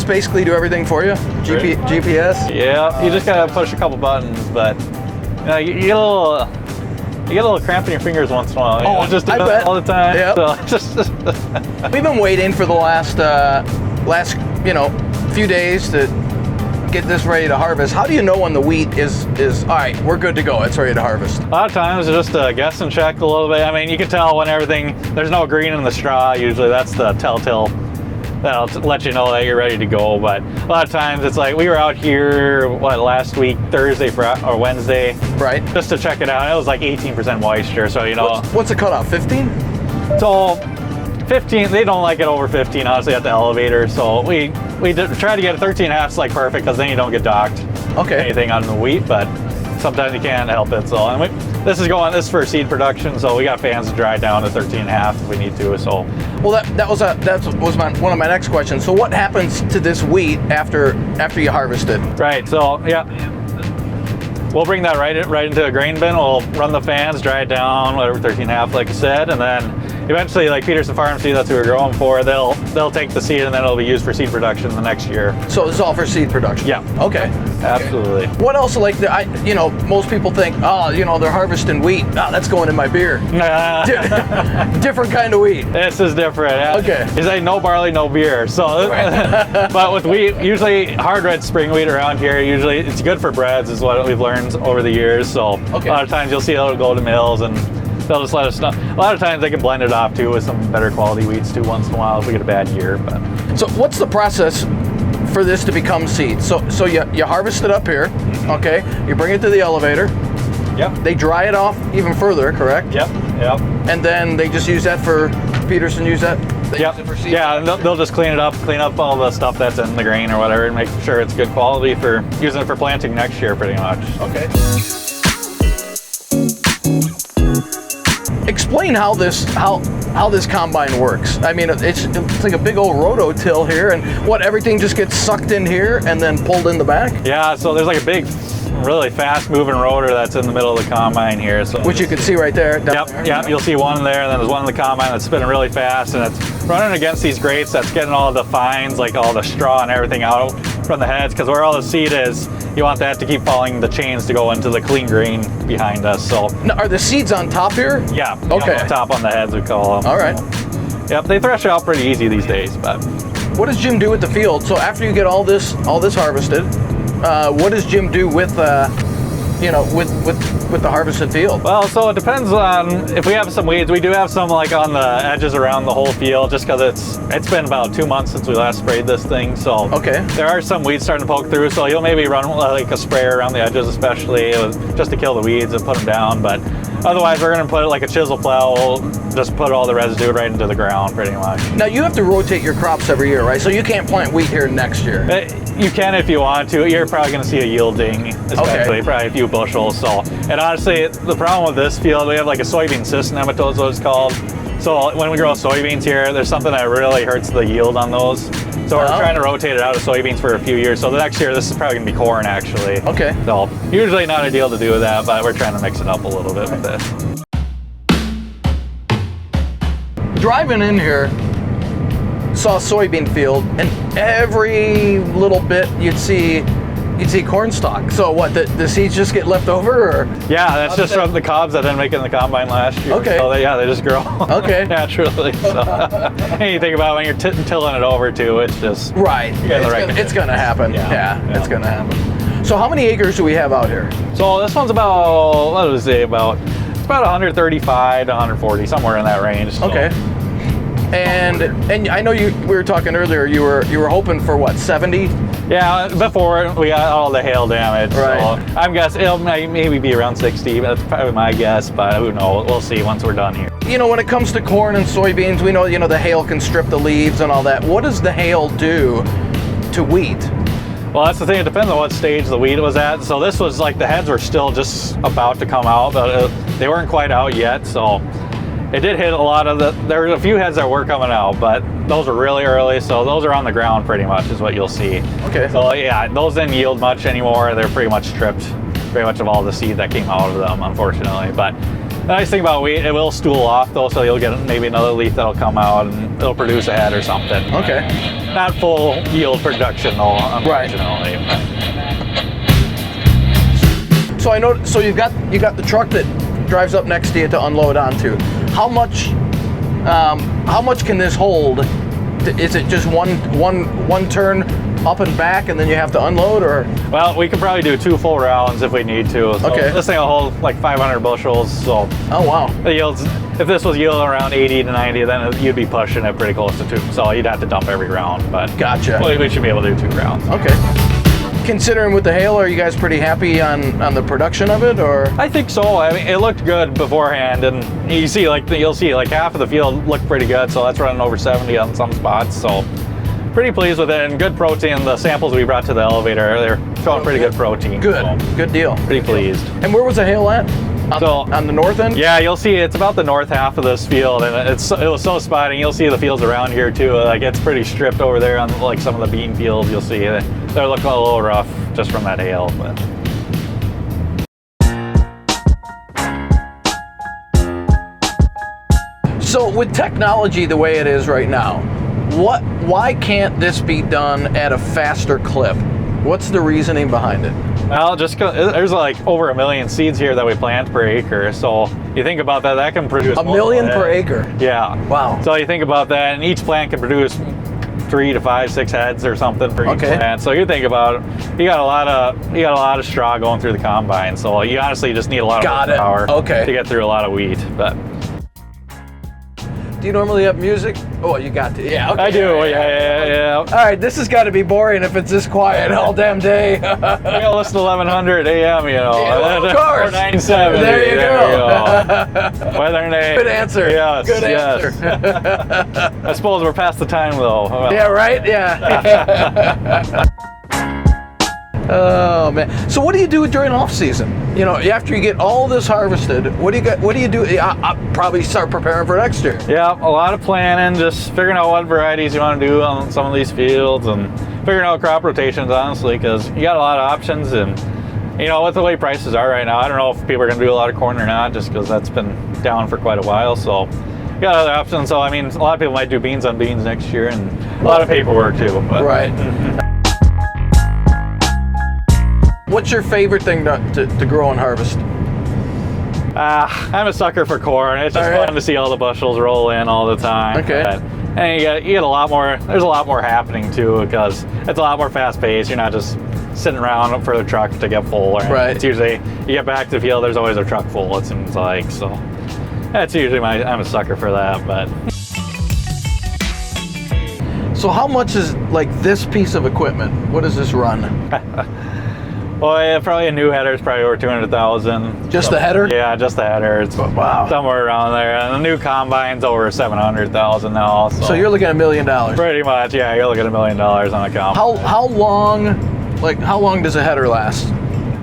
basically do everything for you? GPS? Yeah, you just gotta push a couple buttons, but you get a little cramp in your fingers once in a while. Oh, just I bet. all the time. Yep. So We've been waiting for the last few days to get this ready to harvest. How do you know when the wheat is all right, we're good to go, it's ready to harvest? a lot of times it's just a guess and check a little bit. I mean, you can tell when there's no green in the straw. Usually that's the telltale. That'll let you know that you're ready to go. But a lot of times it's like we were out here last week, Thursday or Wednesday, Right. just to check it out. It was like 18% moisture, so What's the cutoff? 15? So 15, they don't like it over 15, honestly, at the elevator. So we try to get a 13.5 is like perfect, because then you don't get docked anything on the wheat, but sometimes you can't help it. So this is for seed production, so we got fans to dry down to 13.5 if we need to. So Well, that was one of my next questions. So what happens to this wheat after you harvest it? right, so yeah. We'll bring that right into a grain bin. We'll run the fans, dry it down, whatever, 13.5, like I said, and then eventually, like Peterson Farm Seed, that's what we're growing for. They'll take the seed and then it'll be used for seed production the next year. So it's all for seed production? Yeah. Okay. Absolutely. What else? Like most people think, they're harvesting wheat. Oh, that's going in my beer. Different kind of wheat. This is different. Okay. It's like no barley, no beer. So, but with wheat, usually hard red spring wheat around here, usually it's good for breads, is what we've learned over the years. So a lot of times you'll see it'll go to mills and they'll just let us know. A lot of times they can blend it off too with some better quality wheats too once in a while if we get a bad year. But So what's the process for this to become seed? So you harvest it up here, okay? You bring it to the elevator. Yep. They dry it off even further, correct? Yep. And then they just use that for Peterson. Use that. They use it for seed. Yeah, and they'll just clean up all the stuff that's in the grain or whatever, and make sure it's good quality for using it for planting next year, pretty much. Okay. Explain how this combine works. I mean, it's like a big old rototill here, and everything just gets sucked in here and then pulled in the back. Yeah, so there's like a big, really fast-moving rotor that's in the middle of the combine here. So Which you can see right there. Yep, you'll see one there, and then there's one in the combine that's spinning really fast, and it's running against these grates that's getting all the fines, like all the straw and everything out from the heads, because where all the seed is, you want that to keep following the chains to go into the clean grain behind us. So Now, are the seeds on top here? yeah, Okay. on top on the heads, we call them. All right. Yep, they thresh out pretty easy these days, but What does Jim do with the field? So after you get all this harvested, what does Jim do with with the harvested field? well, so it depends on if we have some weeds. We do have some like on the edges around the whole field, just because it's been about 2 months since we last sprayed this thing. So Okay. there are some weeds starting to poke through. So you'll maybe run like a sprayer around the edges, especially just to kill the weeds and put them down. But otherwise, we're going to put it like a chisel plow. We'll just put all the residue right into the ground, pretty much. Now you have to rotate your crops every year, right? So you can't plant wheat here next year. You can if you want to. You're probably going to see a yield ding, especially probably a few bushels. So, and honestly, the problem with this field, we have like a soybean cyst nematode, is what it's called. So when we grow soybeans here, there's something that really hurts the yield on those. So we're trying to rotate it out of soybeans for a few years. So the next year, this is probably going to be corn, actually. Okay. So usually not ideal to do with that, but we're trying to mix it up a little bit with this. Driving in here, saw a soybean field, and every little bit you'd see corn stalk. So what, the seeds just get left over, or? Yeah, that's just from the cobs that didn't make it in the combine last year. Okay. So they just grow. Okay. Naturally. So, and you think about when you're tilling it over too, it's just Right. It's gonna happen. Yeah. It's gonna happen. So how many acres do we have out here? So this one's about, what was it, it's about 135 to 140, somewhere in that range. So. Okay. And I know we were talking earlier. You were hoping for what, 70? Yeah, before we got all the hail damage. Right. So I'm guessing it'll maybe be around 60. That's probably my guess, but who knows? We'll see once we're done here. When it comes to corn and soybeans, we know the hail can strip the leaves and all that. What does the hail do to wheat? Well, that's the thing. It depends on what stage the wheat was at. So this was like the heads were still just about to come out, but they weren't quite out yet. So it did hit a lot of there were a few heads that were coming out, but those were really early. So those are on the ground pretty much is what you'll see. Okay. So yeah, those didn't yield much anymore. They're pretty much stripped pretty much of all the seed that came out of them, unfortunately. But The nice thing about wheat, it will stool off though, so you'll get maybe another leaf that'll come out and it'll produce a head or something. Okay. Not full yield production though, unfortunately. So I know. So you got the truck that drives up next to you to unload onto. How much can this hold? Is it just one turn up and back, and then you have to unload, or? Well, we could probably do 2 full rounds if we need to. So okay. This thing will hold like 500 bushels. So. Oh wow. The yields. If this was yielding around 80 to 90, then you'd be pushing it pretty close to 2. So you'd have to dump every round. But gotcha. We should be able to do 2 rounds. Okay. Considering with the hail, are you guys pretty happy on the production of it, or? I think so. I mean, it looked good beforehand, and you see, you'll see, half of the field looked pretty good. So that's running over 70 on some spots. So pretty pleased with it, and good protein. The samples we brought to the elevator, they're showing pretty good protein. Good, so good deal. Pretty pleased. And where was the hail at? On the north end? Yeah, you'll see it's about the north half of this field, and it was so spotting. You'll see the fields around here too. It's pretty stripped over there on some of the bean fields. You'll see they're looking a little rough just from that hail. But. So with technology the way it is right now, why can't this be done at a faster clip? What's the reasoning behind it? Well, just there's over 1 million seeds here that we plant per acre. So you think about that, that can produce 1 million per acre. Yeah. Wow. So you think about that, and each plant can produce 3 to 5, 6 heads or something per each plant. So you think about it, you got a lot of straw going through the combine. So you honestly just need a lot of power to get through a lot of wheat. But. Do you normally have music? Oh, you got to. Yeah, okay. I do. Yeah. All right, this has got to be boring if it's this quiet all damn day. We gotta listen to 1100 AM, you know. Yeah, of course. 970. There you go. Weather and day. Good answer. Yes. Good answer. I suppose we're past the time though. Well. Yeah, right? Yeah. Oh man! So what do you do during off season? You know, after you get all this harvested, what do you do? I'll probably start preparing for next year. Yeah, a lot of planning, just figuring out what varieties you want to do on some of these fields, and figuring out crop rotations. Honestly, because you got a lot of options, and you know, with the way prices are right now, I don't know if people are going to do a lot of corn or not, just because that's been down for quite a while. So you got other options. So I mean, a lot of people might do beans on beans next year, and a lot of paperwork too. But. Right. What's your favorite thing to grow and harvest? I'm a sucker for corn. It's just fun to see all the bushels roll in all the time. Okay. And you get a lot more, there's a lot more happening too, because it's a lot more fast paced. You're not just sitting around for the truck to get full. Right. It's usually, you get back to the field, there's always a truck full, it seems like. So that's usually I'm a sucker for that. But. So how much is this piece of equipment? What does this run? Well, yeah, probably a new header is probably over 200,000. Just the header? Yeah, just the header. It's somewhere around there. And the new combine's over 700,000 now. So you're looking at $1 million. Pretty much, yeah. You're looking at $1 million on a combine. How long does a header last?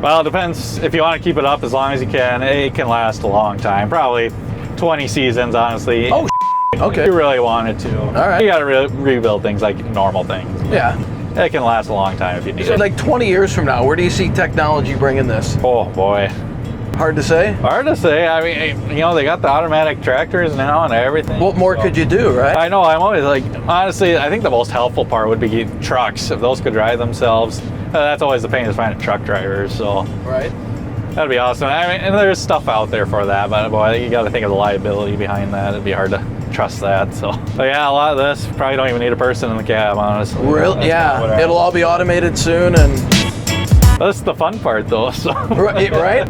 Well, it depends. If you want to keep it up as long as you can, it can last a long time. Probably 20 seasons, honestly. Oh, okay. If you really wanted to. All right. You got to rebuild things like normal things. Yeah. It can last a long time if you need it. So 20 years from now, where do you see technology bringing this? Oh, boy. Hard to say? Hard to say. I mean, you know, they got the automatic tractors now and everything. What more could you do, right? I know. I'm always honestly, I think the most helpful part would be trucks. If those could drive themselves, that's always the pain is finding truck drivers. So right. That'd be awesome. I mean, and there's stuff out there for that, but boy, you got to think of the liability behind that. It'd be hard to trust that. So, but yeah, a lot of this probably don't even need a person in the cab, honestly. Really? Yeah. It'll all be automated soon, and that's the fun part, though. So. Right.